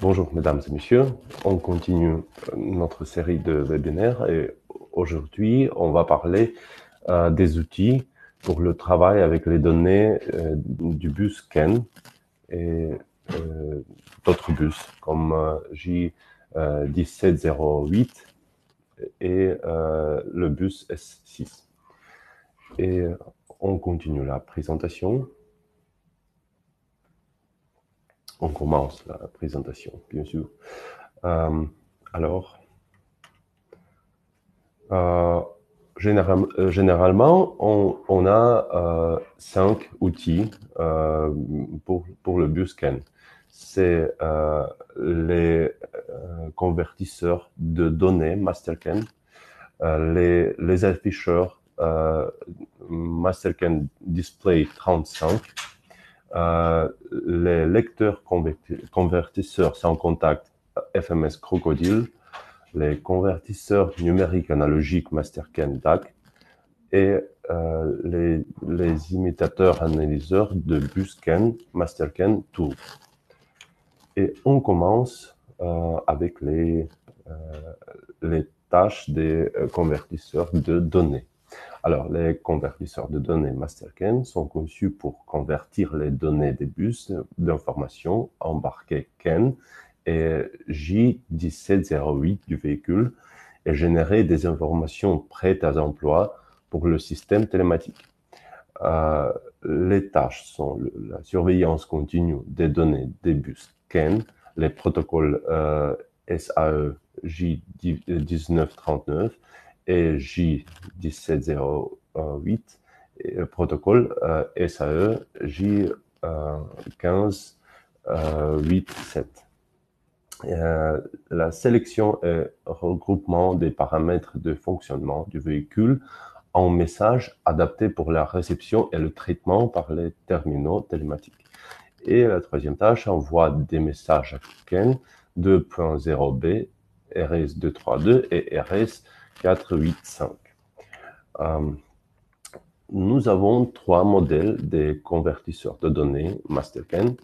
Bonjour mesdames et messieurs, on continue notre série de webinaires et aujourd'hui on va parler des outils pour le travail avec les données du bus CAN et d'autres bus comme J1708 et le bus S6. Et on continue la présentation. On commence la présentation, bien sûr. Alors, généralement, on a 5 outils pour le BuzzCan. C'est les convertisseurs de données MasterCan, les afficheurs MasterCan Display 35, les lecteurs convertisseurs sans contact FMS Crocodile, les convertisseurs numériques analogiques MasterCan DAC et les imitateurs analyseurs de BusCan MasterCan Tool. Et on commence avec les tâches des convertisseurs de données. Alors, les convertisseurs de données MasterCan sont conçus pour convertir les données des bus d'information embarquées CAN et J1708 du véhicule et générer des informations prêtes à emploi pour le système télématique. Les tâches sont la surveillance continue des données des bus CAN, les protocoles SAE J1939 et J1708, et le protocole SAE J1587. La sélection et regroupement des paramètres de fonctionnement du véhicule en messages adaptés pour la réception et le traitement par les terminaux télématiques. Et la troisième tâche envoie des messages à CAN 2.0b, RS232 et RS485. Nous avons 3 modèles des convertisseurs de données MasterCan.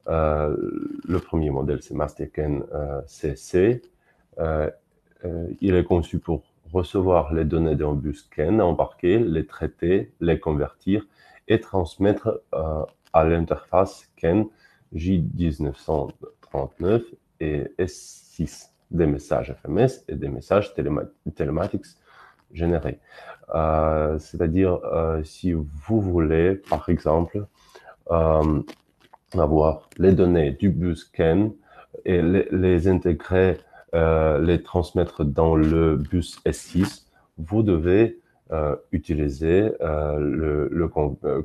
Le premier modèle, c'est MasterCan CC. Il est conçu pour recevoir les données d'un bus CAN embarqué, les traiter, les convertir et transmettre à l'interface CAN J1939 et S6 des messages FMS et des messages télématiques générés. C'est-à-dire, si vous voulez, par exemple, avoir les données du bus CAN et les intégrer, les transmettre dans le bus S6, vous devez utiliser le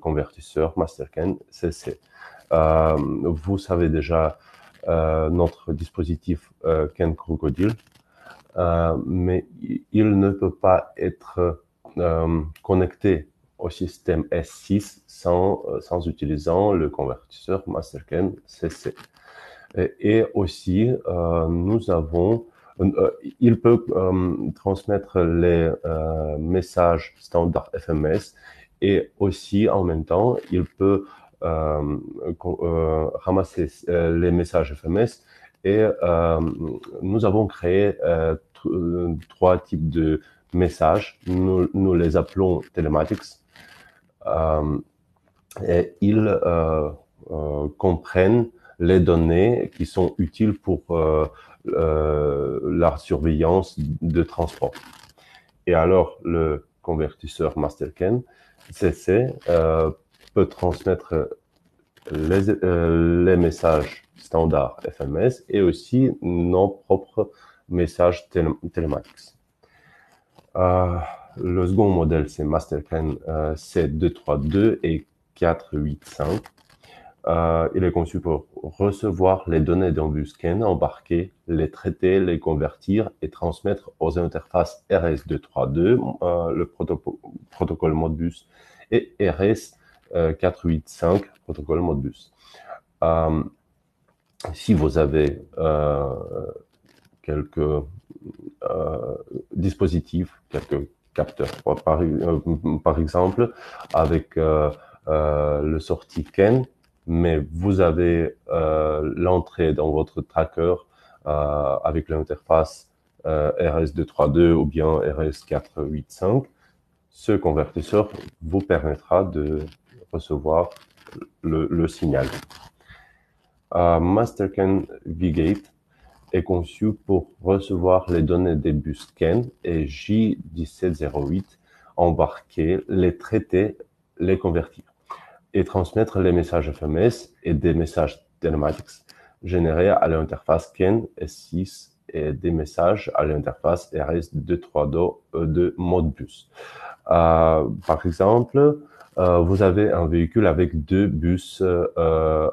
convertisseur MasterCan CC. Vous savez déjà notre dispositif CAN Crocodile, mais il ne peut pas être connecté au système S6 sans utilisant le convertisseur MasterCan CC. Et aussi, nous avons, il peut transmettre les messages standard FMS et aussi en même temps, il peut ramasser les messages FMS et nous avons créé 3 types de messages. Nous les appelons telematics. Et ils comprennent les données qui sont utiles pour la surveillance de transport. Et alors, le convertisseur MasterCan CC peut transmettre les messages standards FMS et aussi nos propres messages télématiques. Le second modèle, c'est MasterCan C232 et 485. Il est conçu pour recevoir les données d'un bus CAN embarqué, les traiter, les convertir et transmettre aux interfaces RS232, le protocole Modbus, et RS485, protocole Modbus. Si vous avez quelques dispositifs, quelques capteurs, par exemple, avec le sortie CAN, mais vous avez l'entrée dans votre tracker avec l'interface RS232 ou bien RS485. Ce convertisseur vous permettra de recevoir le signal. Mastercan vGate est conçu pour recevoir les données des bus CAN et J1708 embarqués, les traiter, les convertir et transmettre les messages FMS et des messages telematics générés à l'interface CAN S6 et des messages à l'interface RS232 de Modbus. Par exemple, vous avez un véhicule avec deux bus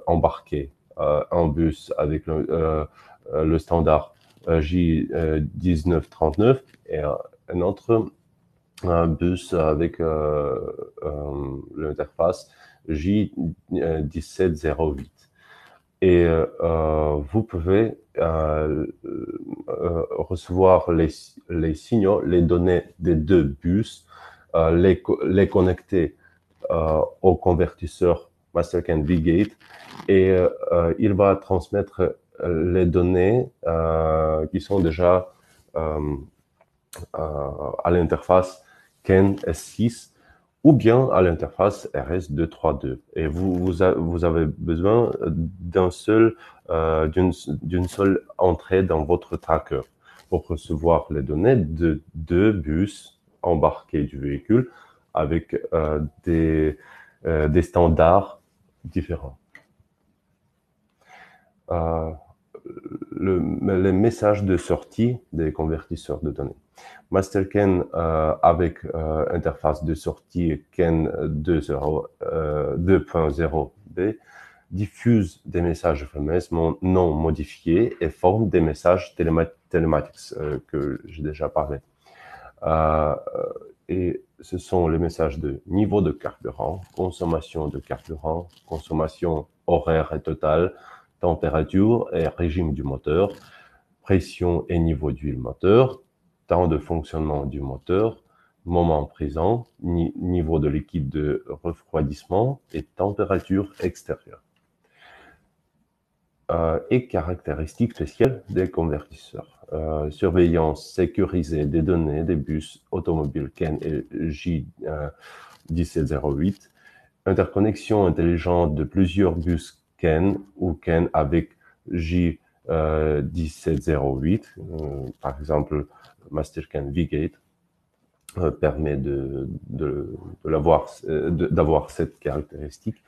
embarqués. Un bus avec le standard J1939 et un autre bus avec l'interface J1708. Et vous pouvez recevoir les signaux, les données des deux bus, les connecter au convertisseur Mastercan vGate et il va transmettre les données qui sont déjà à l'interface CAN S6 ou bien à l'interface RS232. Et vous avez besoin d'une seule entrée dans votre tracker pour recevoir les données de deux bus embarqués du véhicule avec des standards différents. Les messages de sortie des convertisseurs de données. Mastercan avec interface de sortie CAN 2.0b diffuse des messages FMS non modifiés et forme des messages telematics que j'ai déjà parlé. Et ce sont les messages de niveau de carburant, consommation de carburant, consommation horaire et totale, température et régime du moteur, pression et niveau d'huile moteur, temps de fonctionnement du moteur, moment présent, niveau de liquide de refroidissement et température extérieure. Et caractéristiques spéciales des convertisseurs. Surveillance sécurisée des données des bus automobiles CAN et J1708, interconnexion intelligente de plusieurs bus CAN ou CAN avec J1708, par exemple Mastercan vGate, permet d'avoir cette caractéristique.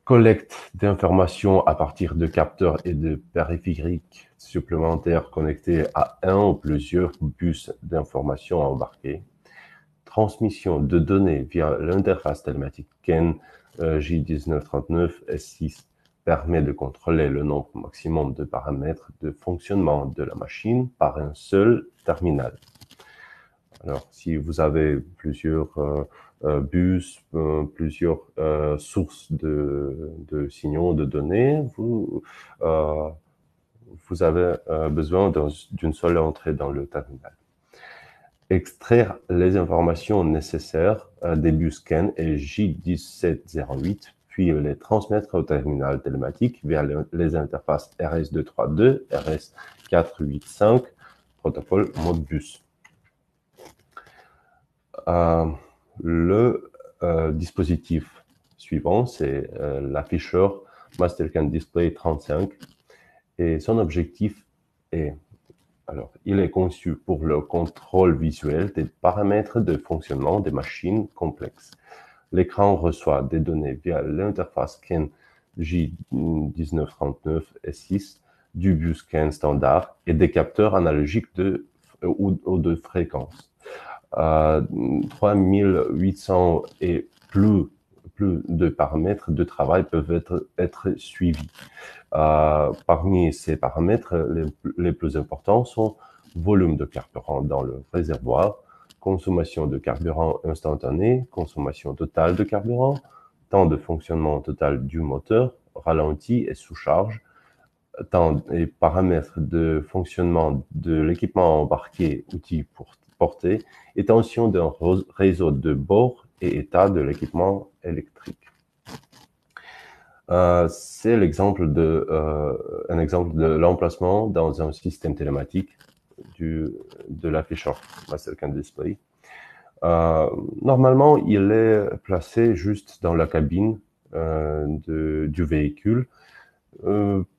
Collecte d'informations à partir de capteurs et de périphériques supplémentaires connectés à un ou plusieurs bus d'informations embarqués. Transmission de données via l'interface télématique CAN J1939 S6 permet de contrôler le nombre maximum de paramètres de fonctionnement de la machine par un seul terminal. Alors, si vous avez plusieurs bus, plusieurs sources de signaux, de données, vous avez besoin d'une seule entrée dans le terminal. Extraire les informations nécessaires des bus CAN et J1708, puis les transmettre au terminal télématique via les interfaces RS232, RS485, protocole Modbus. Le dispositif suivant, c'est l'afficheur Mastercan Display 35 et son objectif est, alors, il est conçu pour le contrôle visuel des paramètres de fonctionnement des machines complexes. L'écran reçoit des données via l'interface CAN J1939 S6 du bus CAN standard et des capteurs analogiques ou de fréquence. 3800 et plus de paramètres de travail peuvent être suivis. Parmi ces paramètres, les plus importants sont volume de carburant dans le réservoir, consommation de carburant instantané, consommation totale de carburant, temps de fonctionnement total du moteur, ralenti et sous-charge, temps et paramètres de fonctionnement de l'équipement embarqué, outils portés, et tension d'un réseau de bord et état de l'équipement électrique. C'est un exemple de l'emplacement dans un système télématique de l'afficheur MasterCam Display. Normalement, il est placé juste dans la cabine du véhicule.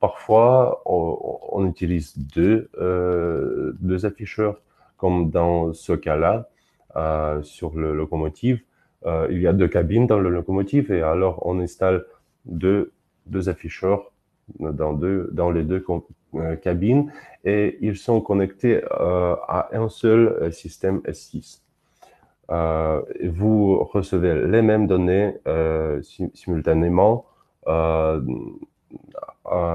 Parfois, on utilise deux afficheurs, comme dans ce cas-là, sur le locomotive. Il y a deux cabines dans le locomotive et alors on installe deux afficheurs dans les deux cabines et ils sont connectés à un seul système S6. Vous recevez les mêmes données simultanément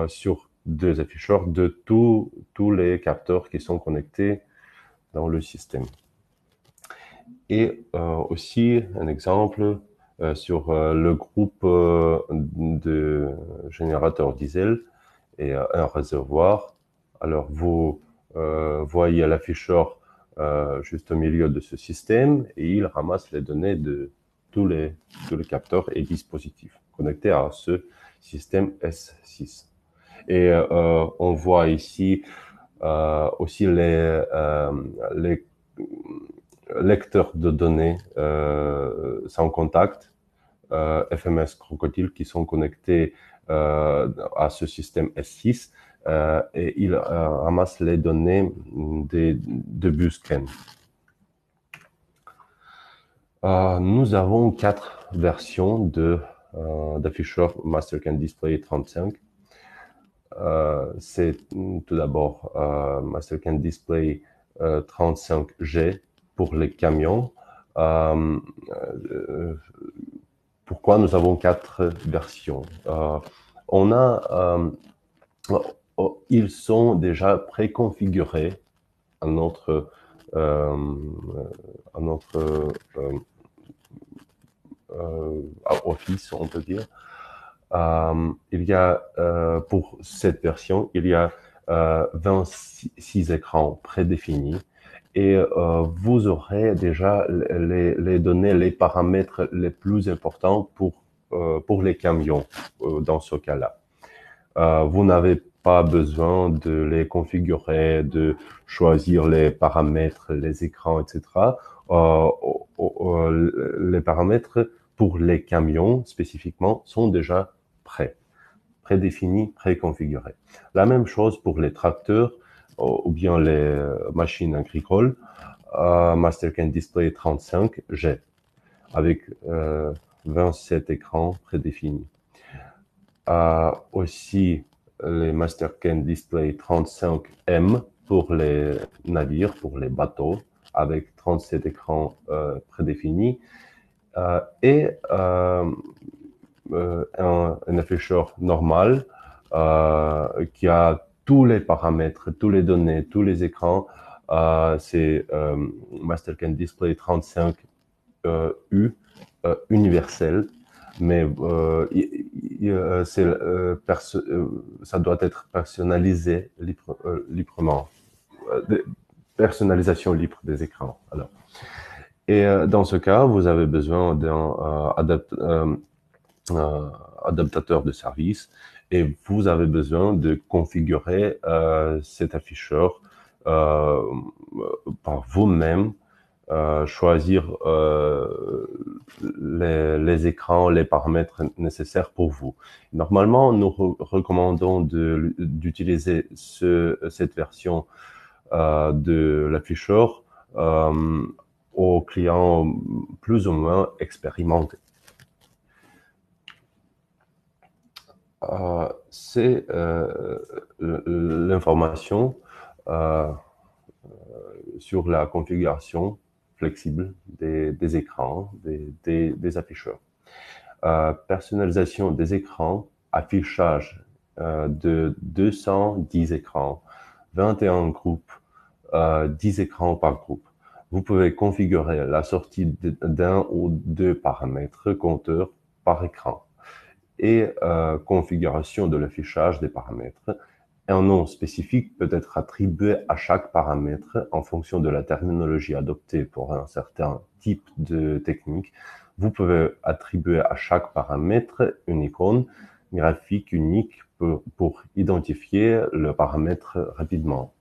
sur deux afficheurs de tous les capteurs qui sont connectés dans le système. Et aussi un exemple sur le groupe de générateurs diesel et un réservoir. Alors vous voyez l'afficheur juste au milieu de ce système et il ramasse les données de tous les capteurs et dispositifs connectés à ce système S6. Et on voit ici aussi les lecteurs de données sans contact, FMS Crocodile, qui sont connectés à ce système S6 et ils ramassent les données de Busken. Nous avons 4 versions d'afficheurs MasterCam Display 35. C'est tout d'abord MasterCam Display 35G pour les camions. Pourquoi nous avons 4 versions? Ils sont déjà préconfigurés à notre Office, on peut dire. Il y a, pour cette version, il y a 26 écrans prédéfinis et vous aurez déjà les données, les paramètres les plus importants pour les camions dans ce cas-là. Vous n'avez pas besoin de les configurer, de choisir les paramètres, les écrans, etc. Les paramètres pour les camions spécifiquement sont déjà prédéfinis, préconfigurés. La même chose pour les tracteurs ou bien les machines agricoles, MasterCam Display 35G avec 27 écrans prédéfinis. Aussi les MasterCam Display 35M pour les navires, pour les bateaux, avec 37 écrans prédéfinis et un afficheur normal qui a tous les paramètres, tous les données, tous les écrans. C'est MasterCam Display 35U universel, mais ça doit être personnalisé librement. Personnalisation libre des écrans. Alors. Et dans ce cas, vous avez besoin d'un adaptateur de service et vous avez besoin de configurer cet afficheur par vous-même, choisir les écrans, les paramètres nécessaires pour vous. Normalement, nous recommandons d'utiliser cette version de l'afficheur aux clients plus ou moins expérimentés. C'est l'information sur la configuration flexible des écrans, des afficheurs. Personnalisation des écrans, affichage de 210 écrans, 21 groupes, 10 écrans par groupe. Vous pouvez configurer la sortie d'un ou deux paramètres compteurs par écran et configuration de l'affichage des paramètres. Un nom spécifique peut être attribué à chaque paramètre en fonction de la terminologie adoptée pour un certain type de technique. Vous pouvez attribuer à chaque paramètre une icône, graphique unique pour identifier le paramètre rapidement.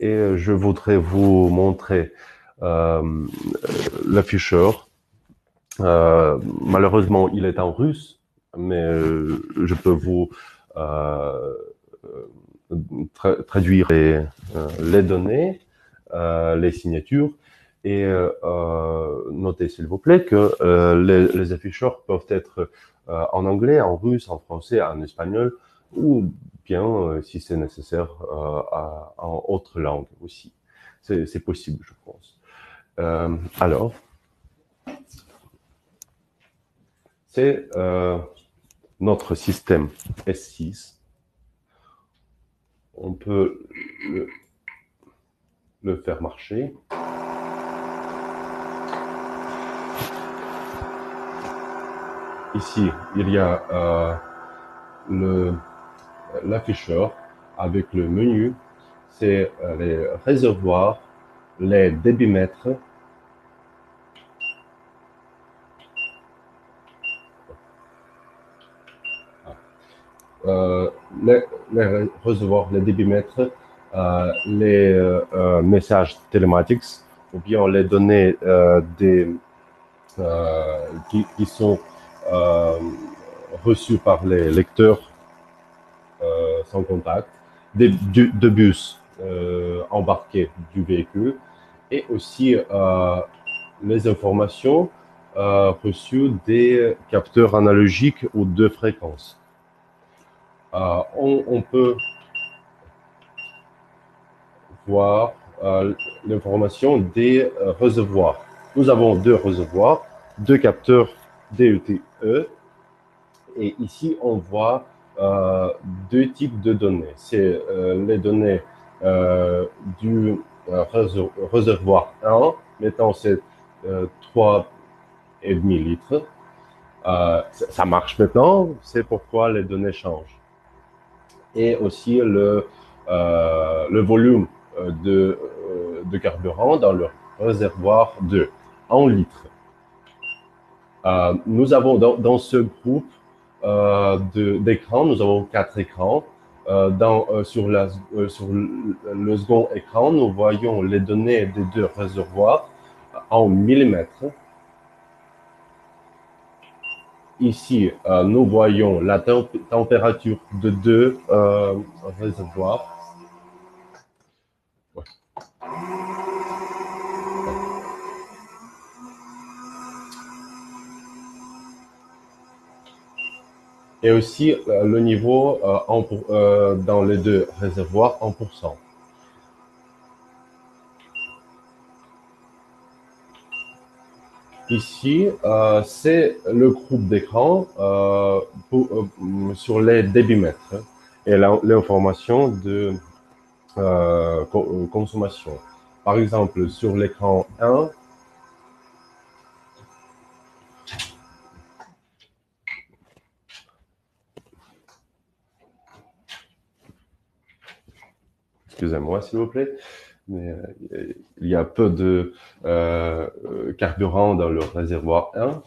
Et je voudrais vous montrer l'afficheur. Malheureusement, il est en russe, mais je peux vous traduire les données, les signatures, et notez s'il vous plaît que les afficheurs peuvent être en anglais, en russe, en français, en espagnol, ou bien, si c'est nécessaire, en autre langue aussi. C'est possible, je pense. Alors, c'est notre système S6. On peut le faire marcher. Ici, il y a l'afficheur avec le menu. C'est les réservoirs, les débitmètres, les réservoirs, les débitmètres, les messages télématiques, ou bien les données qui sont reçues par les lecteurs sans contact, de bus embarqués du véhicule, et aussi les informations reçues des capteurs analogiques ou de fréquence. On peut voir l'information des réservoirs. Nous avons deux réservoirs, deux capteurs DETE, et ici on voit deux types de données. C'est les données du réservoir 1, maintenant c'est 3,5 litres. Ça marche maintenant, c'est pourquoi les données changent. Et aussi le volume de carburant dans le réservoir 2 en litres. Nous avons dans ce groupe d'écrans, nous avons 4 écrans. Sur le second écran, nous voyons les données des deux réservoirs en millimètres. Ici, nous voyons la température de deux réservoirs. Ouais. Et aussi le niveau dans les deux réservoirs en pourcent. Ici, c'est le groupe d'écran sur les débitmètres et l'information de consommation. Par exemple, sur l'écran 1, excusez-moi s'il vous plaît, mais il y a peu de carburant dans le réservoir 1.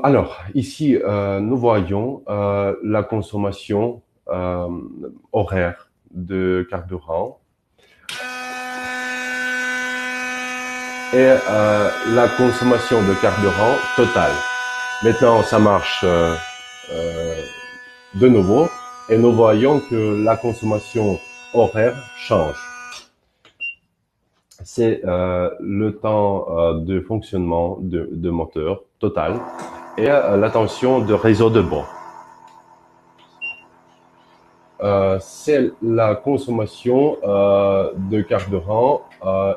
Alors, ici, nous voyons la consommation horaire de carburant et la consommation de carburant totale. Maintenant, ça marche de nouveau et nous voyons que la consommation horaire change. C'est le temps de fonctionnement de moteur total et la tension de réseau de bord. C'est la consommation de carburant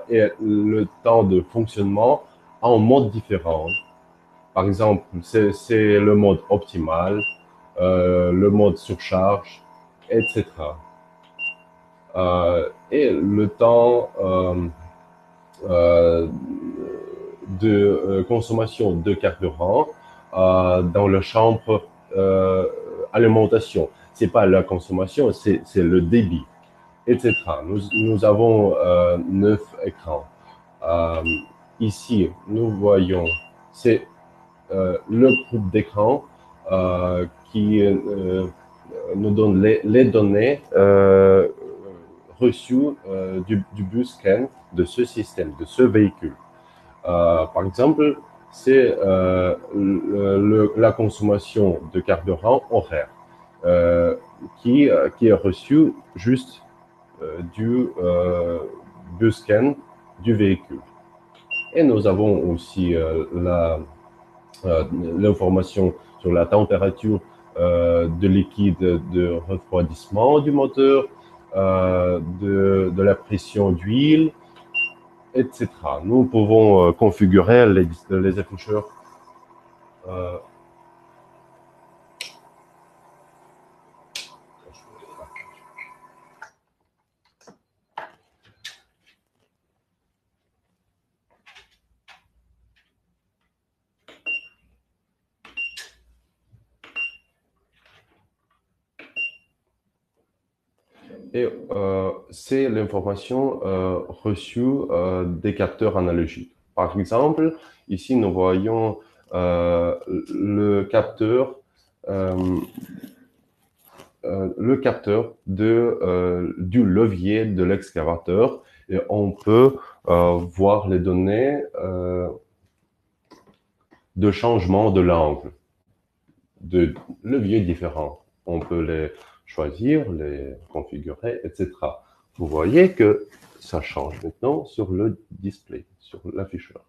et le temps de fonctionnement en modes différents. Par exemple, c'est le mode optimal, le mode surcharge, etc. Et le temps de consommation de carburant dans la chambre alimentation. C'est pas la consommation, c'est le débit, etc. Nous avons 9 écrans. Ici, nous voyons, c'est le groupe d'écran qui nous donne les données reçues du bus scan de ce système, de ce véhicule. Par exemple, c'est la consommation de carburant horaire qui est reçue juste du bus scan du véhicule. Et nous avons aussi l'information sur la température de liquide de refroidissement du moteur, de la pression d'huile, etc. Nous pouvons configurer les afficheurs euh, et c'est l'information reçue des capteurs analogiques. Par exemple, ici nous voyons le capteur euh, du levier de l'excavateur et on peut voir les données de changement de l'angle de leviers différents. On peut les choisir, les configurer, etc. Vous voyez que ça change maintenant sur le display, sur l'afficheur.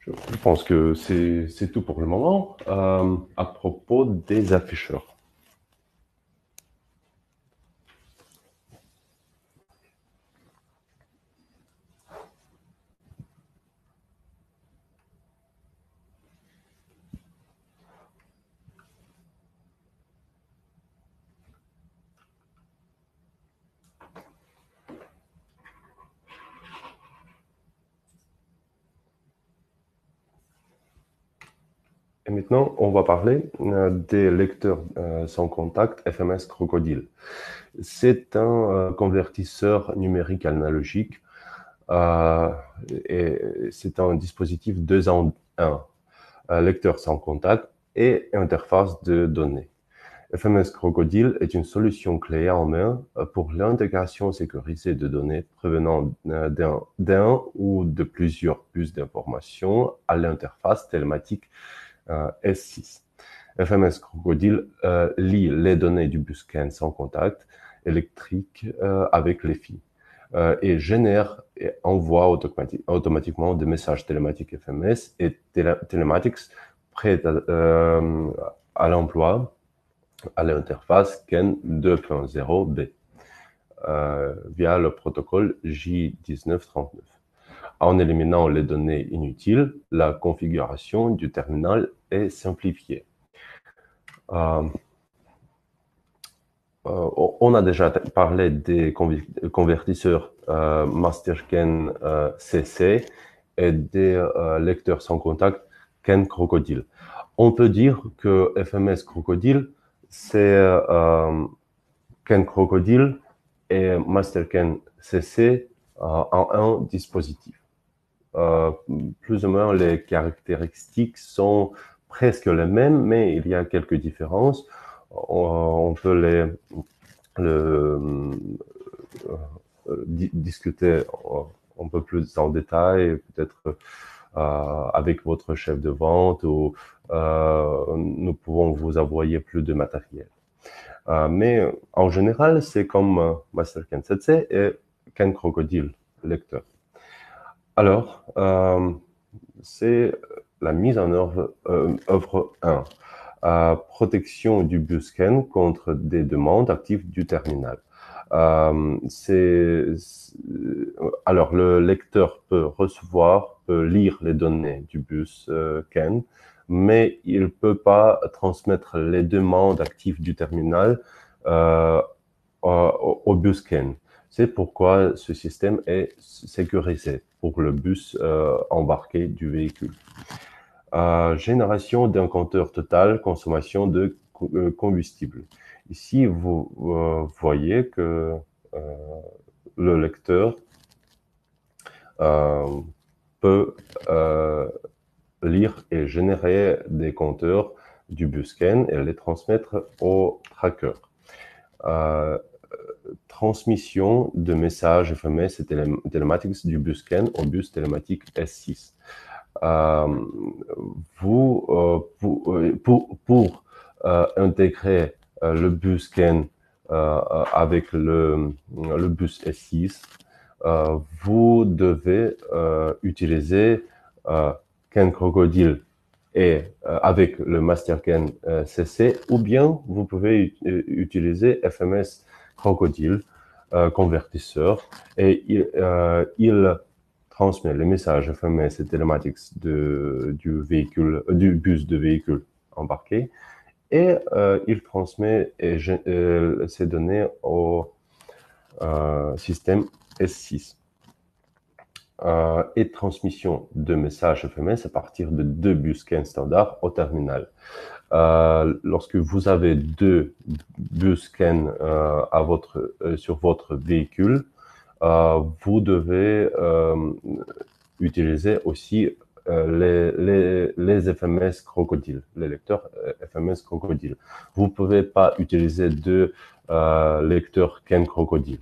Je pense que c'est tout pour le moment à propos des afficheurs. Et maintenant, on va parler des lecteurs sans contact FMS Crocodile. C'est un convertisseur numérique analogique et c'est un dispositif 2 en 1, lecteur sans contact et interface de données. FMS Crocodile est une solution clé en main pour l'intégration sécurisée de données provenant d'un ou de plusieurs bus d'information à l'interface télématique S6. FMS Crocodile lie les données du bus scan sans contact électrique avec les fils et génère et envoie automatiquement des messages télématiques FMS et télématiques prêts à l'emploi à l'interface CAN 2.0b via le protocole J1939. En éliminant les données inutiles, la configuration du terminal est simplifiée. On a déjà parlé des convertisseurs MasterCAN CC et des lecteurs sans contact CAN Crocodile. On peut dire que FMS Crocodile, c'est CAN Crocodile et MasterCAN CC en un dispositif. Plus ou moins, les caractéristiques sont presque les mêmes, mais il y a quelques différences. On peut discuter un peu plus en détail, peut-être avec votre chef de vente ou nous pouvons vous envoyer plus de matériel. Mais en général, c'est comme MasterCAN 7C et CAN Crocodile lecteur. Alors, c'est la mise en œuvre 1. Protection du bus scan contre des demandes actives du terminal. Alors, le lecteur peut recevoir, peut lire les données du bus scan, mais il ne peut pas transmettre les demandes actives du terminal au bus scan. C'est pourquoi ce système est sécurisé pour le bus embarqué du véhicule. Génération d'un compteur total consommation de combustible. Ici, vous voyez que le lecteur peut lire et générer des compteurs du busken et les transmettre au tracker. Transmission de messages FMS et télématiques du busken au bus télématique S6. Pour intégrer le busken avec le bus S6, vous devez utiliser Ken Crocodile et avec le MasterCAN CC, ou bien vous pouvez utiliser FMS Crocodile convertisseur, et il transmet les messages FMS et télématiques du bus de véhicule embarqué, et il transmet ces données au système S6. Et transmission de messages FMS à partir de 2 busken standards au terminal. Lorsque vous avez 2 busken sur votre véhicule, vous devez utiliser aussi les FMS Crocodile, les lecteurs FMS Crocodile. Vous ne pouvez pas utiliser 2 lecteurs Ken Crocodile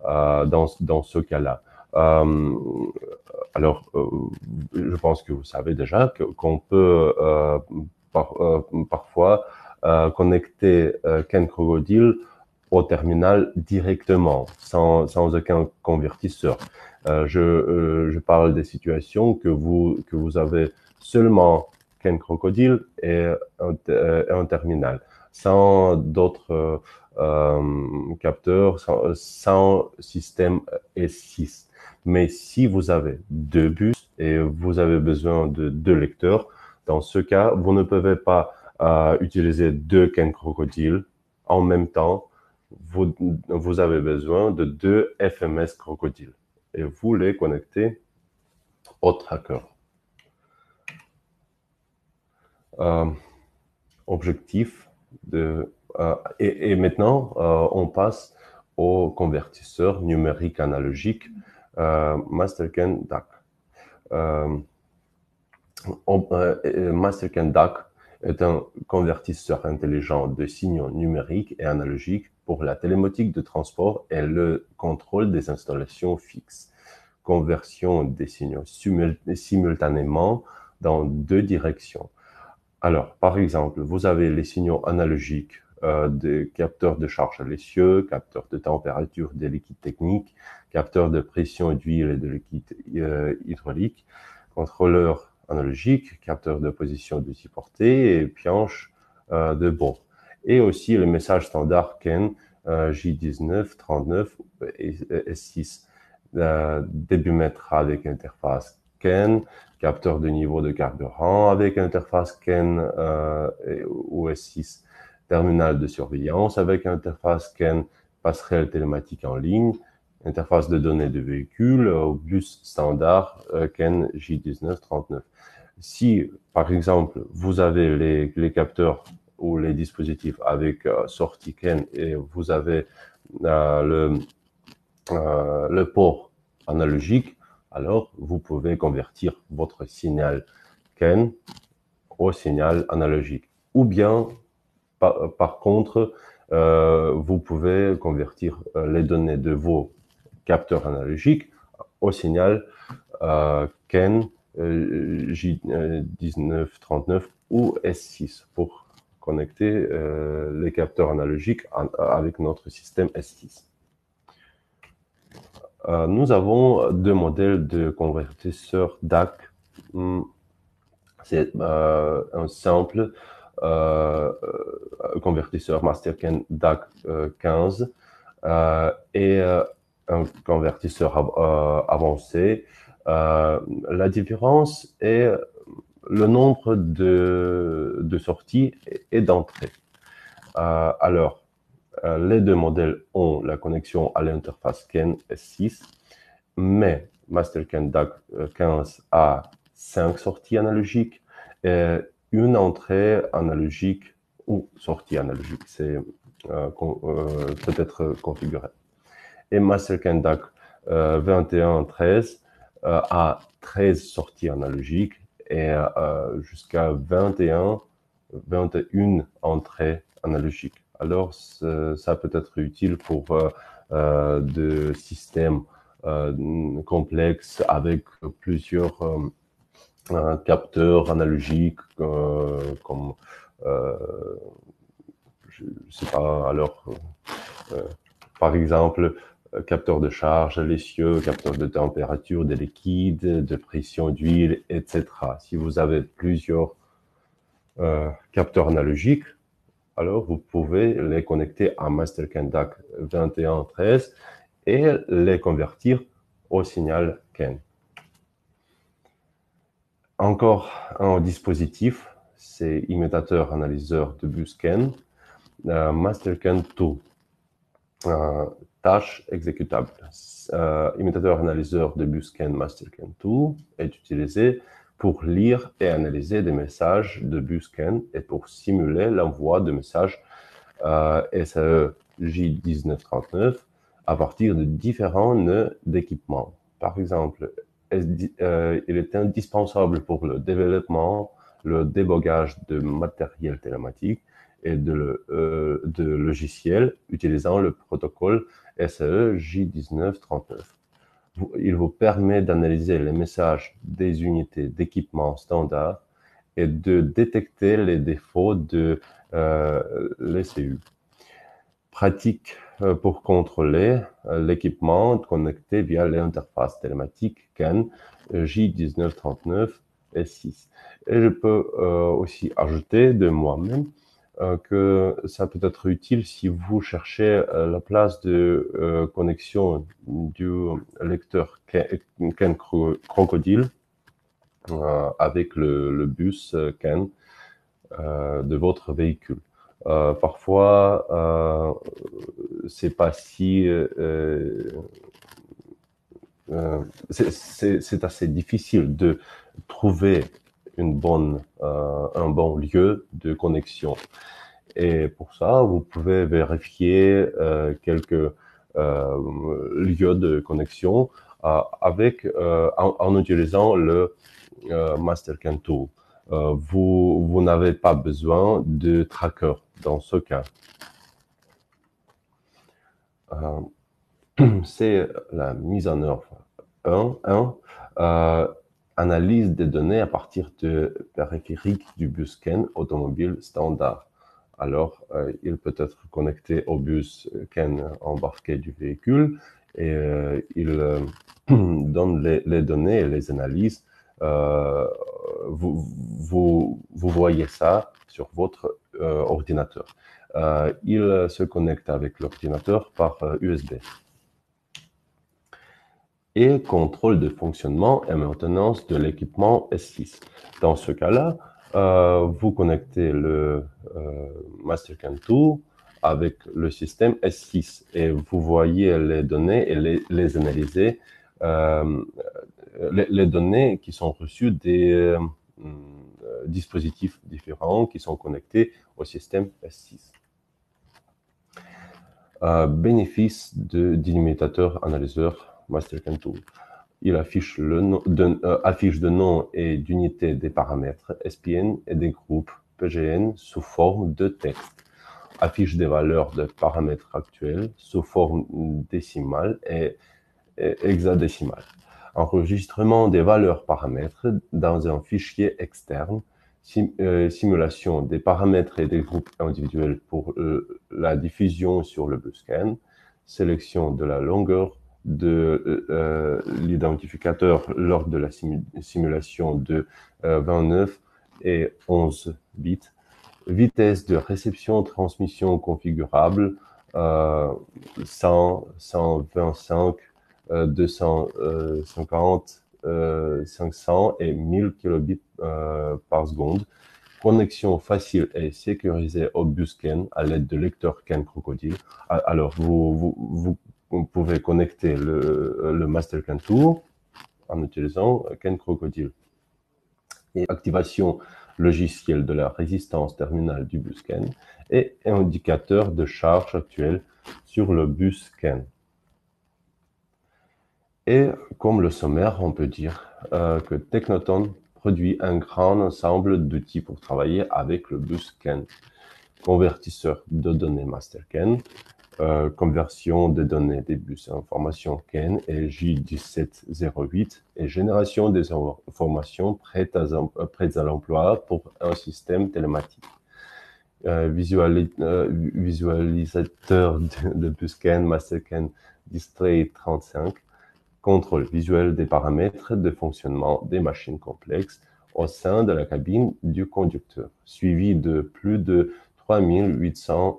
dans ce cas-là. Alors, je pense que vous savez déjà qu'on peut parfois connecter Ken Crocodile au terminal directement, sans aucun convertisseur. Je parle des situations que vous avez seulement Ken Crocodile et un terminal, sans d'autres capteurs, sans système S6. Mais si vous avez 2 bus et vous avez besoin de 2 lecteurs, dans ce cas, vous ne pouvez pas utiliser 2 Ken Crocodile en même temps. Vous avez besoin de 2 FMS Crocodile et vous les connectez au tracker. Objectif et maintenant, on passe au convertisseur numérique analogique MasterCAN DAC. MasterCAN DAC est un convertisseur intelligent de signaux numériques et analogiques pour la télématique de transport et le contrôle des installations fixes. Conversion des signaux simultanément dans 2 directions. Alors, par exemple, vous avez les signaux analogiques des capteurs de charge à l'essieu, capteurs de température des liquides techniques, capteurs de pression d'huile et de liquide hydraulique, contrôleurs analogiques, capteurs de position de scie portée et pioche de bord. Et aussi le message standard Ken J19, 39 et S6. Débitmètre avec interface Ken, capteur de niveau de carburant avec interface Ken ou S6, terminal de surveillance avec interface Ken, passerelle télématique en ligne, interface de données de véhicule, bus standard Ken J1939. Si, par exemple, vous avez les capteurs ou les dispositifs avec sortie Ken et vous avez le port analogique, alors vous pouvez convertir votre signal Ken au signal analogique. Ou bien, par contre, vous pouvez convertir les données de vos capteurs analogiques au signal Ken J1939 ou S6 pour connecter les capteurs analogiques avec notre système S6. Nous avons 2 modèles de convertisseurs DAC. C'est un simple convertisseur MasterCAN DAC 15 et un convertisseur avancé. La différence est le nombre de sorties et d'entrées. Alors, les 2 modèles ont la connexion à l'interface Ken S6, mais MasterCAN DAC 15 a 5 sorties analogiques et une entrée analogique ou sortie analogique, c'est peut être configuré. Et MasterCAN DAC 2113 a 13 sorties analogiques et jusqu'à 21 entrées analogiques. Alors, ça peut être utile pour des systèmes complexes avec plusieurs capteurs analogiques comme je sais pas, alors par exemple capteur de charge à l'essieu, capteur de température des liquides, de pression d'huile, etc. Si vous avez plusieurs capteurs analogiques, alors vous pouvez les connecter à MasterCAN DAC 2113 et les convertir au signal CAN. Encore un dispositif, c'est imitateur analyseur de bus CAN, MasterCAN 2. Tâche exécutable. Imitateur analyseur de bus CAN MasterCAN 2 est utilisé pour lire et analyser des messages de bus CAN et pour simuler l'envoi de messages SAE J1939 à partir de différents nœuds d'équipement. Par exemple, il est indispensable pour le développement, le débogage de matériel télématique et de logiciels utilisant le protocole SAE J1939. Il vous permet d'analyser les messages des unités d'équipement standard et de détecter les défauts de l'ECU. Pratique pour contrôler l'équipement connecté via l'interface télématique CAN J1939 S6. Et je peux aussi ajouter de moi-même que ça peut être utile si vous cherchez la place de connexion du lecteur CAN Crocodile avec le bus CAN de votre véhicule. Parfois, c'est pas si c'est assez difficile de trouver un bon lieu de connexion. Et pour ça, vous pouvez vérifier quelques lieux de connexion en utilisant le MasterCAN Tool. Vous n'avez pas besoin de tracker dans ce cas. C'est la mise en œuvre 1. Analyse des données à partir de périphériques du bus CAN automobile standard. Alors, il peut être connecté au bus CAN embarqué du véhicule et il donne les données et les analyses. Vous voyez ça sur votre ordinateur. Il se connecte avec l'ordinateur par USB. Et contrôle de fonctionnement et maintenance de l'équipement S6. Dans ce cas-là, vous connectez le MasterCAN 2 avec le système S6 et vous voyez les données et les analyser, les données qui sont reçues des dispositifs différents qui sont connectés au système S6. Bénéfice d'imitateur analyseur MasterCAN Tool. Il affiche de nom et d'unité des paramètres SPN et des groupes PGN sous forme de texte. Affiche des valeurs de paramètres actuels sous forme décimale et hexadécimale. Enregistrement des valeurs paramètres dans un fichier externe. Simulation des paramètres et des groupes individuels pour la diffusion sur le bus CAN. Sélection de la longueur de l'identificateur lors de la simulation de 29 et 11 bits. Vitesse de réception-transmission configurable 100, 125, 250, 500 et 1000 kilobits par seconde. Connexion facile et sécurisée au bus CAN à l'aide de lecteur CAN Crocodile. Alors, vous pouvez connecter le MasterCAN 2 en utilisant CAN Crocodile. Et activation logicielle de la résistance terminale du bus CAN et indicateur de charge actuelle sur le bus CAN. Et comme le sommaire, on peut dire que Technoton produit un grand ensemble d'outils pour travailler avec le bus CAN, convertisseur de données master-CAN, conversion des données des bus information CAN et J1708 et génération des informations prêtes à l'emploi pour un système télématique. Visualisateur de bus CAN, master-CAN, display 35, contrôle visuel des paramètres de fonctionnement des machines complexes au sein de la cabine du conducteur, suivi de plus de 3800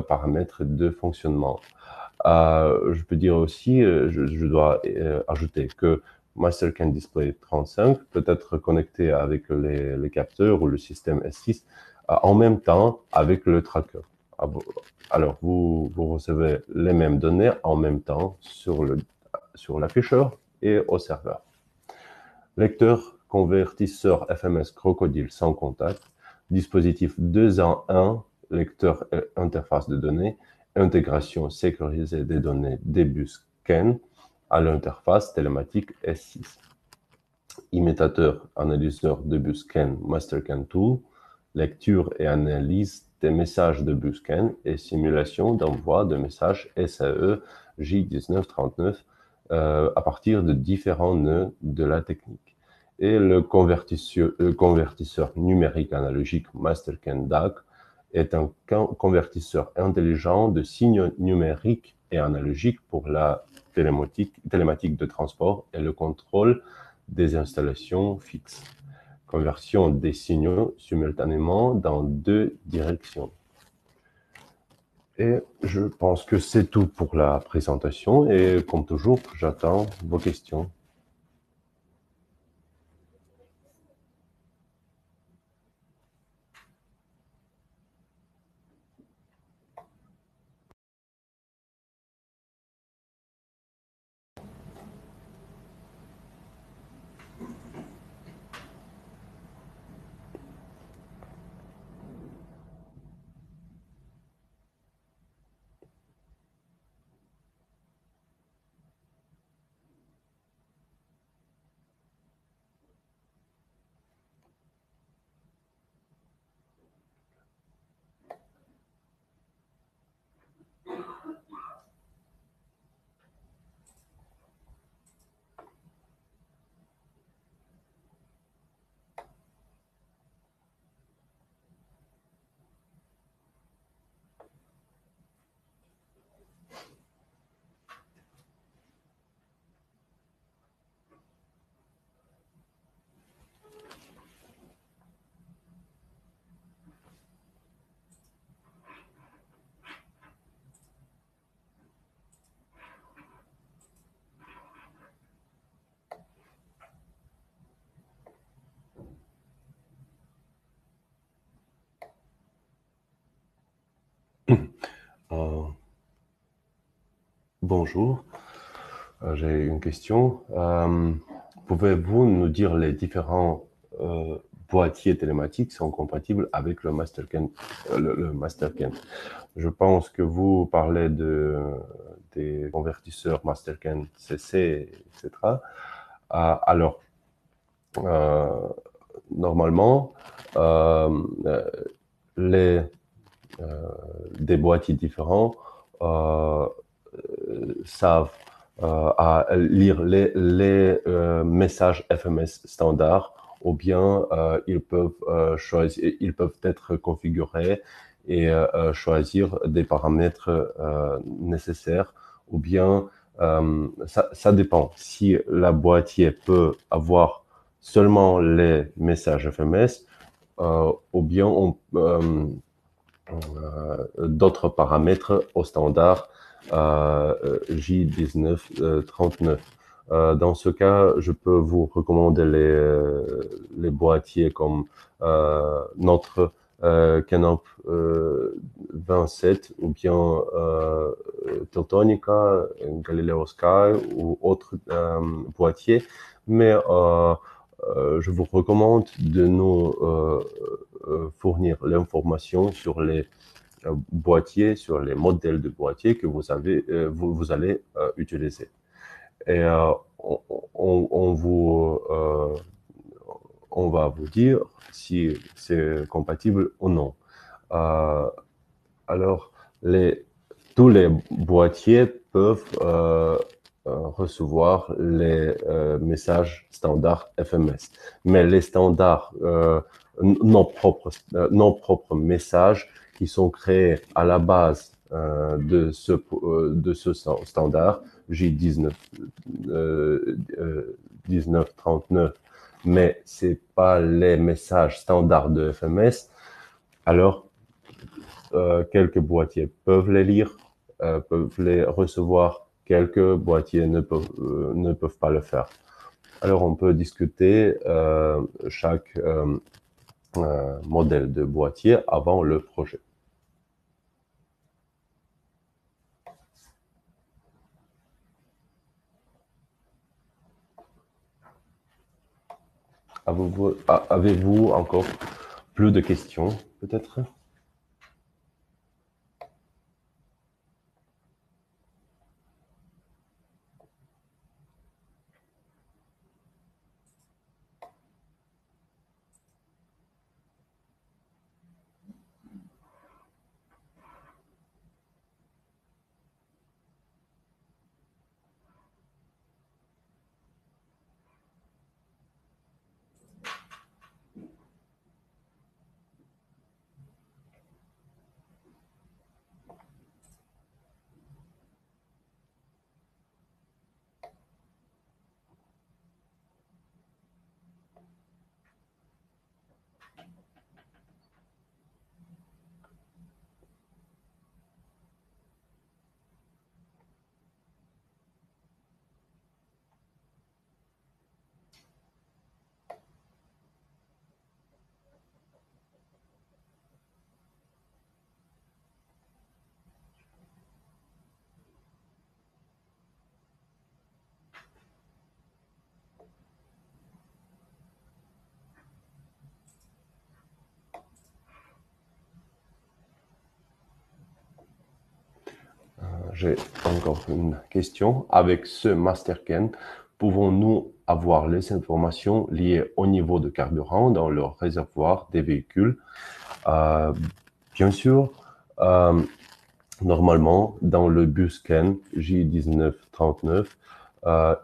paramètres de fonctionnement. Je peux dire aussi, je dois ajouter que MasterCAN Display 35 peut être connecté avec les capteurs ou le système S6 en même temps avec le tracker. Alors, vous recevez les mêmes données en même temps sur l'afficheur et au serveur. Lecteur convertisseur FMS Crocodile sans contact, dispositif 2 en 1, lecteur et interface de données, intégration sécurisée des données des bus CAN à l'interface télématique S6. Imitateur analyseur de bus CAN MasterCAN Tool, lecture et analyse des messages de bus CAN et simulation d'envoi de messages SAE J1939 à partir de différents nœuds de la technique. Et le convertisseur numérique analogique MasterCAN DAC est un convertisseur intelligent de signes numériques et analogiques pour la télématique de transport et le contrôle des installations fixes. Conversion des signaux simultanément dans 2 directions. Et je pense que c'est tout pour la présentation et comme toujours, j'attends vos questions. Euh, bonjour, j'ai une question. Pouvez-vous nous dire les différents boîtiers télématiques sont compatibles avec le MasterCAN, le MasterCAN? Je pense que vous parlez des convertisseurs MasterCAN CC, etc. Alors, normalement, les des boîtiers différents savent à lire les messages FMS standards ou bien ils peuvent être configurés et choisir des paramètres nécessaires ou bien ça dépend. Si la boîtier peut avoir seulement les messages FMS ou bien d'autres paramètres au standard J1939. Dans ce cas, je peux vous recommander les boîtiers comme notre Canop 27 ou bien Teltonika, Galileo Sky ou autres boîtiers. Mais je vous recommande de nous fournir l'information sur les boîtiers, sur les modèles de boîtiers que vous allez utiliser. et on va vous dire si c'est compatible ou non. Euh, alors, tous les boîtiers peuvent recevoir les messages standards FMS, mais les standards non propres messages qui sont créés à la base de ce standard J19 1939, mais c'est pas les messages standards de FMS. Alors, quelques boîtiers peuvent les lire, peuvent les recevoir, quelques boîtiers ne peuvent pas le faire. Alors, on peut discuter chaque modèle de boîtier avant le projet. Avez-vous encore plus de questions, peut-être? J'ai encore une question. Avec ce MasterCam, pouvons-nous avoir les informations liées au niveau de carburant dans le réservoir des véhicules? Euh, Bien sûr, euh, normalement, dans le Buscan J1939,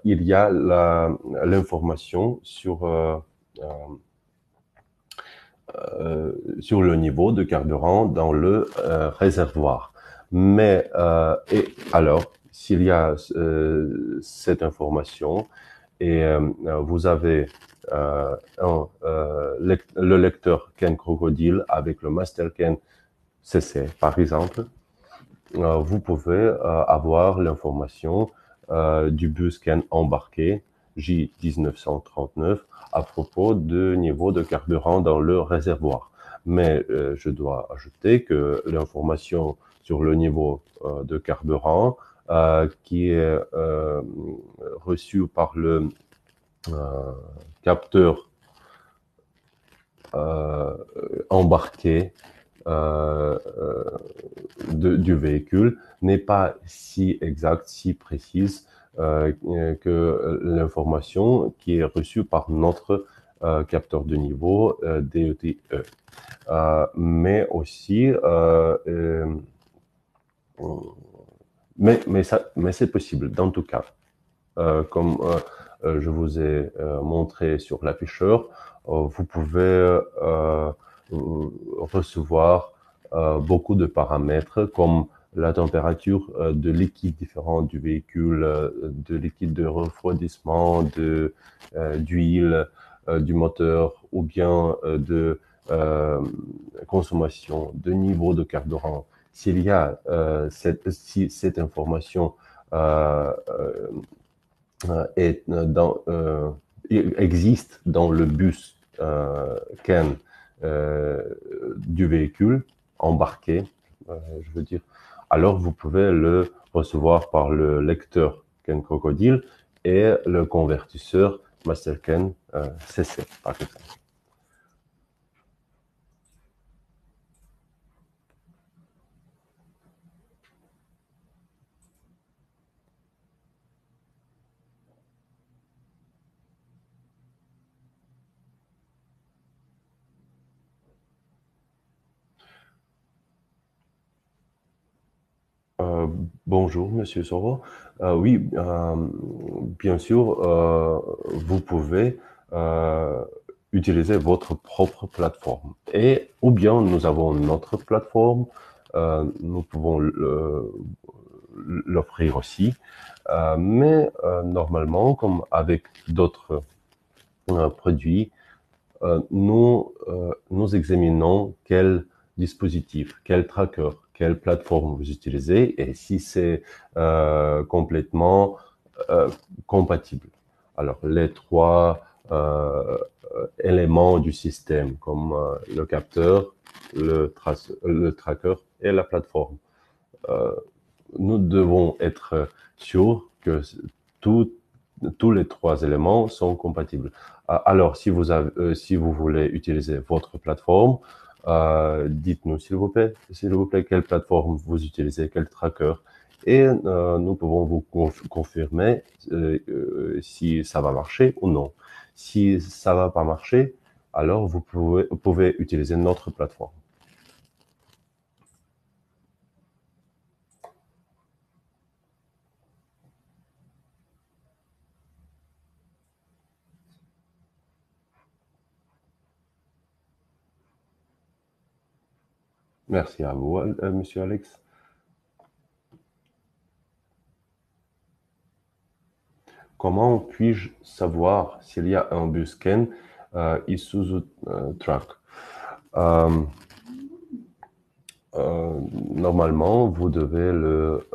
il y a l'information sur le niveau de carburant dans le réservoir. Mais alors, s'il y a cette information et vous avez le lecteur Ken Crocodile avec le Master Ken CC, par exemple, vous pouvez avoir l'information du Buscan embarqué J1939 à propos du niveau de carburant dans le réservoir. Mais je dois ajouter que l'information sur le niveau de carburant qui est reçue par le capteur euh, embarqué euh, du véhicule n'est pas si exacte, si précise que l'information qui est reçue par notre capteur de niveau DETE. Mais aussi, mais c'est possible dans tout cas. Comme je vous ai montré sur l'afficheur, vous pouvez recevoir beaucoup de paramètres comme la température de liquide différent du véhicule, de liquide de refroidissement, d'huile, du moteur ou bien de consommation, de niveau de carburant. S'il y a si cette information est existe dans le bus CAN du véhicule embarqué, je veux dire, alors vous pouvez le recevoir par le lecteur CAN Crocodile et le convertisseur MasterCAN CC, par exemple. Euh, Bonjour, Monsieur Soro. Oui, bien sûr, vous pouvez euh, utiliser votre propre plateforme. Et ou bien nous avons notre plateforme, nous pouvons l'offrir aussi. Mais normalement, comme avec d'autres produits, nous examinons quel dispositif, quel tracker, quelle plateforme vous utilisez et si c'est complètement euh, compatible. Alors, les trois éléments du système, comme le capteur, le tracker et la plateforme. Euh, Nous devons être sûrs que tout- tous les trois éléments sont compatibles. Alors, si vous voulez utiliser votre plateforme, dites-nous s'il vous plaît, quelle plateforme vous utilisez, quel tracker, et nous pouvons vous confirmer si ça va marcher ou non. Si ça va pas marcher, alors vous pouvez utiliser notre plateforme. Merci à vous, Monsieur Alex. Comment puis-je savoir s'il y a un Busken Isuzu Truck? Euh, Normalement, vous devez le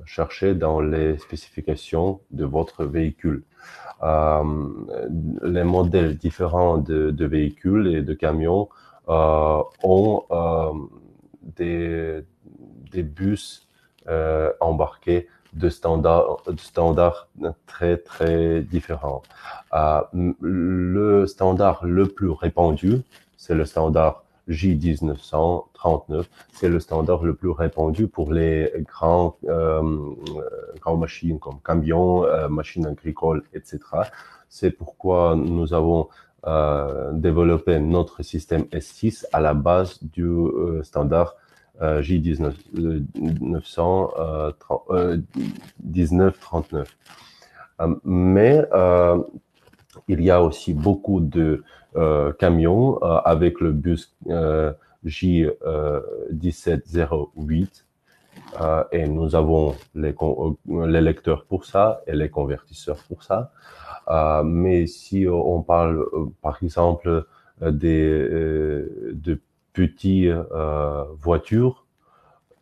chercher dans les spécifications de votre véhicule. Euh, les modèles différents de véhicules et de camions ont des, des bus embarqués de standards très très différents. Le standard le plus répandu, c'est le standard J1939. C'est le standard le plus répandu pour les grandes machines comme camions, machines agricoles, etc. C'est pourquoi nous avons développé notre système S6 à la base du standard J19, 1939. Mais il y a aussi beaucoup de camions avec le bus J1708 et nous avons les lecteurs pour ça et les convertisseurs pour ça. Mais si on parle, par exemple, de petites voitures,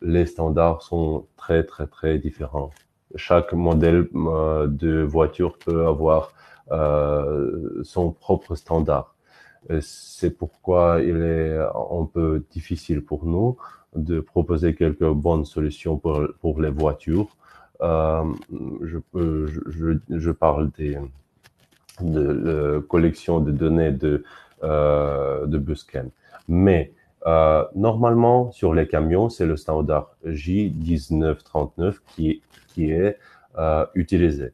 les standards sont très, très, très différents. Chaque modèle de voiture peut avoir son propre standard. C'est pourquoi il est un peu difficile pour nous de proposer quelques bonnes solutions pour les voitures. Euh, je parle de la collection de données de Busken. Mais normalement, sur les camions, c'est le standard J1939 qui est utilisé.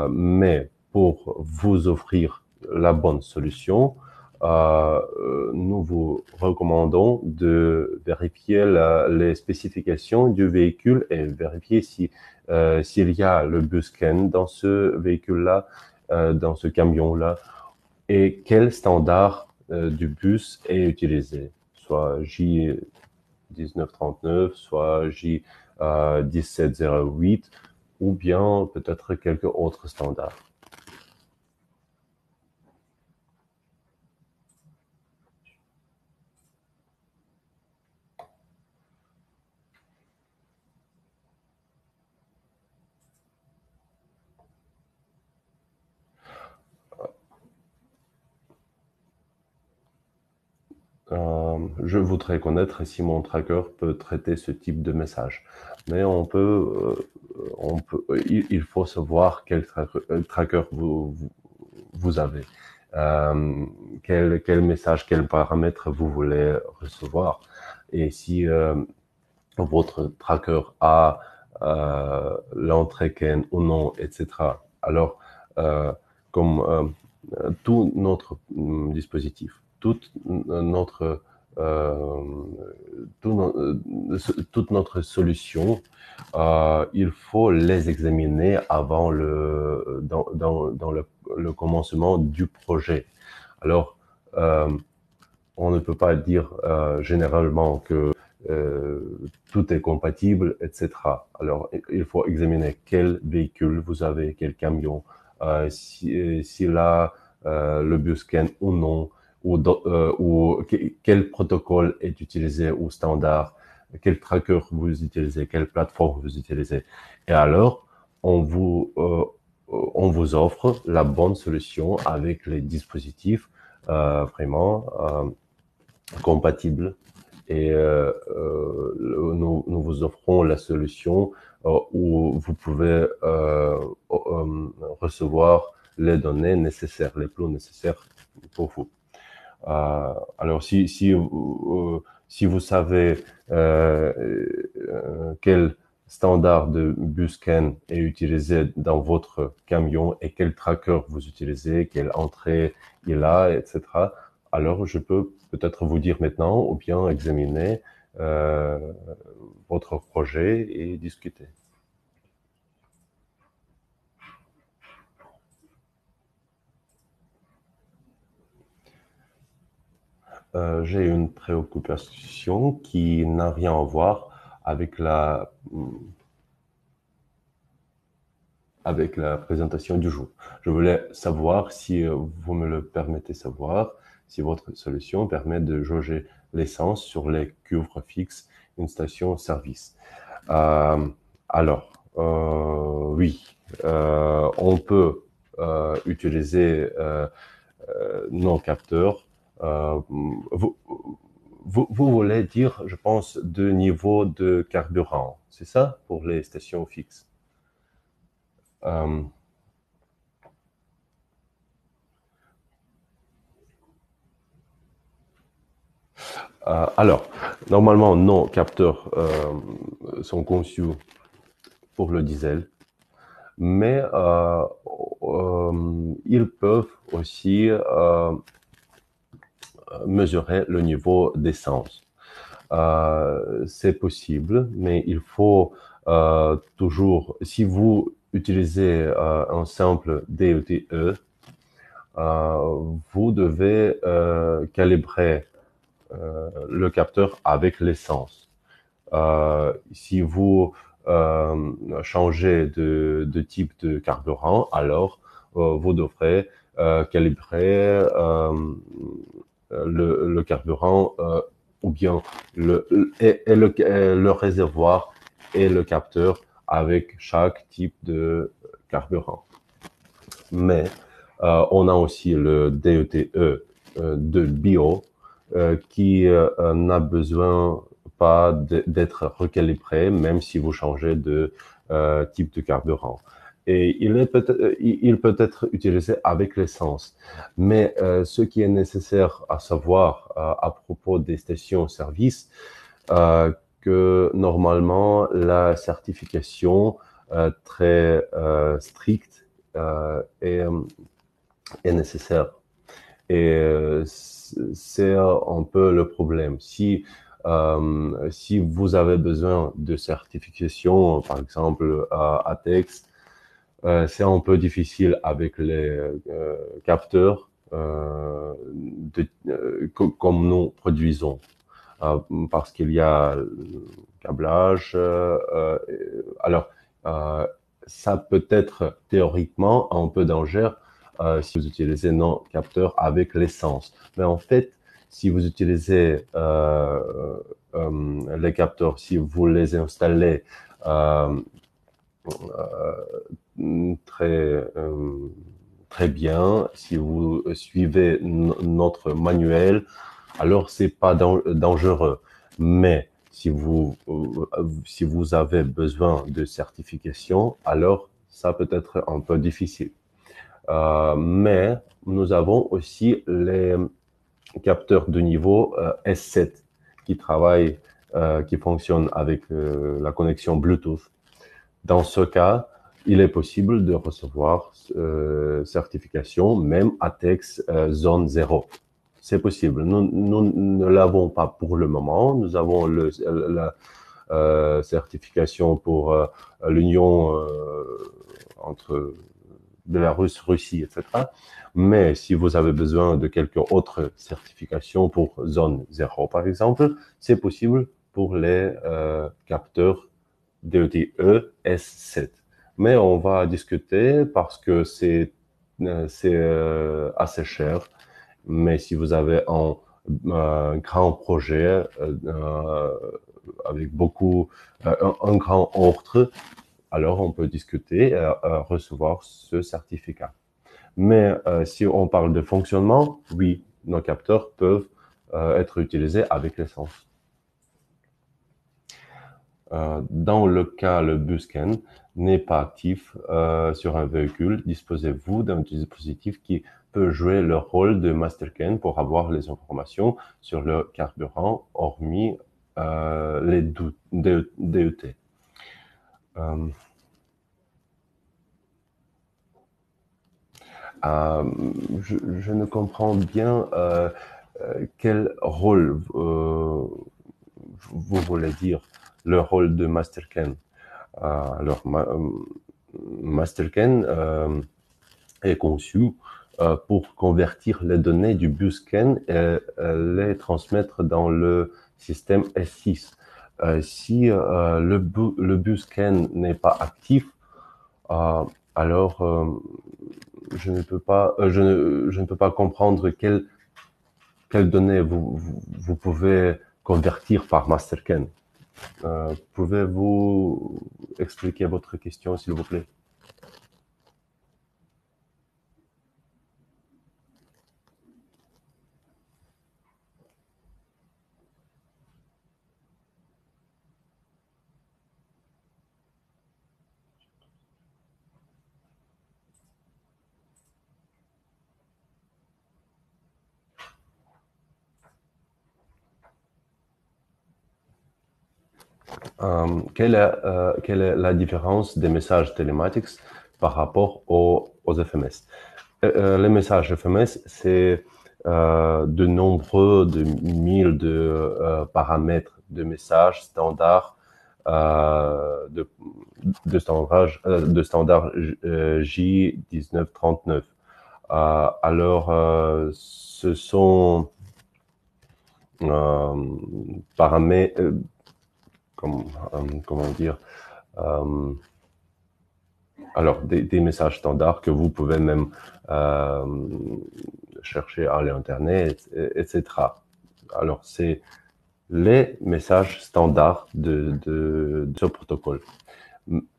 Mais pour vous offrir la bonne solution, nous vous recommandons de vérifier les spécifications du véhicule et vérifier si s'il y a le Busken dans ce véhicule-là, dans ce camion-là, et quel standard du bus est utilisé, soit J1939, soit J1708, ou bien peut-être quelques autres standards. Je voudrais connaître si mon tracker peut traiter ce type de message. Mais il faut savoir quel tracker vous avez. Euh, quel message, quel paramètre vous voulez recevoir. Et si votre tracker a l'entrée CAN ou non, etc. Alors, comme tout notre dispositif, toute notre toute notre solution, il faut les examiner avant le commencement du projet. Alors, on ne peut pas dire généralement que tout est compatible, etc. Alors, il faut examiner quel véhicule vous avez, quel camion, s'il a le BuzzScan ou non, ou quel protocole est utilisé ou standard, quel tracker vous utilisez, quelle plateforme vous utilisez. Et alors, on vous offre la bonne solution avec les dispositifs vraiment compatibles et nous vous offrons la solution où vous pouvez recevoir les données nécessaires, les plus nécessaires pour vous. Alors, si vous savez quel standard de BuzzScan est utilisé dans votre camion et quel tracker vous utilisez, quelle entrée il a, etc., alors je peux peut-être vous dire maintenant ou bien examiner euh, votre projet et discuter. J'ai une préoccupation qui n'a rien à voir avec avec la présentation du jour. Je voulais savoir si vous me le permettez savoir, si votre solution permet de jauger l'essence sur les cuivres fixes, une station-service. Euh, alors, oui, on peut utiliser nos capteurs. Vous, vous voulez dire, je pense, deux niveaux de carburant, c'est ça pour les stations fixes? Euh, alors, normalement, nos capteurs sont conçus pour le diesel, mais ils peuvent aussi mesurer le niveau d'essence. C'est possible, mais il faut toujours, si vous utilisez un simple DETE, vous devez calibrer le capteur avec l'essence. Si vous changez de type de carburant, alors vous devrez calibrer le carburant ou bien le réservoir et le capteur avec chaque type de carburant. Mais on a aussi le DETE de bio qui n'a besoin pas d'être recalibré, même si vous changez de type de carburant. Et il peut être utilisé avec l'essence. Mais ce qui est nécessaire à savoir à propos des stations-service, que normalement la certification très stricte est nécessaire. Et c'est un peu le problème. Si vous avez besoin de certification, par exemple ATEX, c'est un peu difficile avec les capteurs comme nous produisons. Parce qu'il y a le câblage. Alors, euh, ça peut être théoriquement un peu dangereux si vous utilisez nos capteurs avec l'essence. Mais en fait, si vous utilisez les capteurs, si vous les installez très très bien, si vous suivez notre manuel, alors c'est pas dangereux. Mais si vous avez besoin de certification, alors ça peut être un peu difficile. Mais nous avons aussi les capteurs de niveau S7 qui travaillent, qui fonctionnent avec la connexion Bluetooth. Dans ce cas, il est possible de recevoir certification, même ATEX Zone 0. c'est possible. Nous ne l'avons pas pour le moment. Nous avons la certification pour l'union entre Bélarus, Russie, etc. Mais si vous avez besoin de quelques autres certifications pour zone 0, par exemple, c'est possible pour les capteurs DETE S7. Mais on va discuter parce que c'est assez cher. Mais si vous avez un grand projet avec beaucoup, un grand ordre, alors on peut discuter et recevoir ce certificat. Mais si on parle de fonctionnement, oui, nos capteurs peuvent être utilisés avec l'essence. Dans le cas, le buscan n'est pas actif sur un véhicule, disposez-vous d'un dispositif qui peut jouer le rôle de mastercan pour avoir les informations sur le carburant, hormis les DET. Euh, je ne comprends bien quel rôle vous voulez dire, le rôle de mastercan. Alors, mastercan est conçu pour convertir les données du buscan et les transmettre dans le système S6. Si le buscan n'est pas actif, alors je ne peux pas, je ne peux pas comprendre quelles données vous pouvez convertir par mastercan. Pouvez-vous expliquer votre question, s'il vous plaît? Quelle est la différence des messages télématiques par rapport aux FMS? Les messages FMS, c'est de nombreux, de mille de paramètres de messages standards, de, de standard J1939. Alors, ce sont paramètres, comment dire, euh, alors des messages standards que vous pouvez même chercher à l'internet, etc. Alors c'est les messages standards de ce protocole.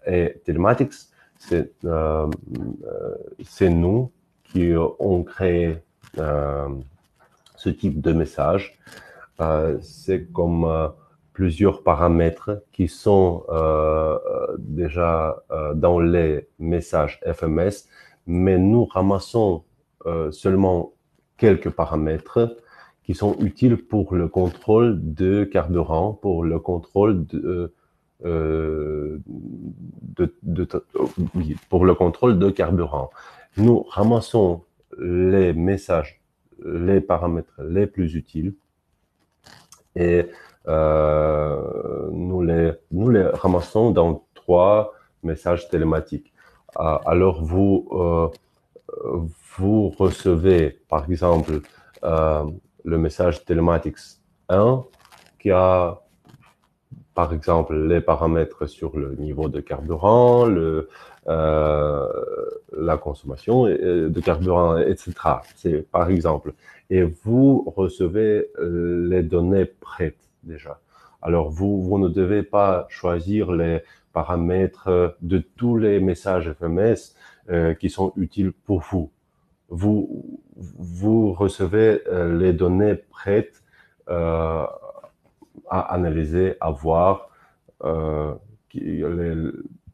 Et Telematics, c'est nous qui ont créé ce type de message. C'est comme plusieurs paramètres qui sont déjà dans les messages FMS, mais nous ramassons seulement quelques paramètres qui sont utiles pour le contrôle de carburant, pour le contrôle oui, pour le contrôle de carburant. Nous ramassons les messages, les paramètres les plus utiles et nous les ramassons dans 3 messages télématiques. Alors vous recevez par exemple le message télématique 1 qui a par exemple les paramètres sur le niveau de carburant, la consommation de carburant, etc. C'est par exemple. Et vous recevez les données prêtes déjà. Alors vous ne devez pas choisir les paramètres de tous les messages FMS qui sont utiles pour vous. Vous recevez les données prêtes à analyser, à voir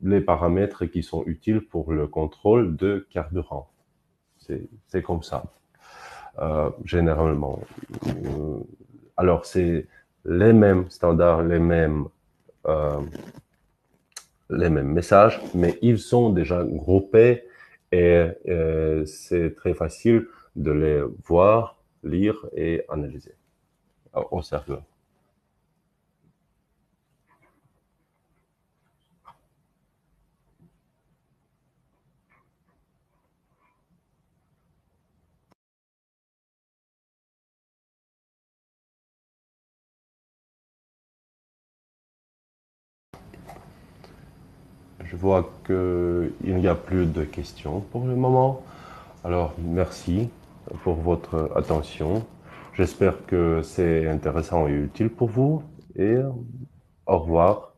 les paramètres qui sont utiles pour le contrôle de carburant. C'est comme ça, généralement. Alors, c'est les mêmes standards, les mêmes messages, mais ils sont déjà groupés et c'est très facile de les voir lire et analyser au serveur. Je vois qu'il n'y a plus de questions pour le moment. Alors, merci pour votre attention. J'espère que c'est intéressant et utile pour vous et au revoir.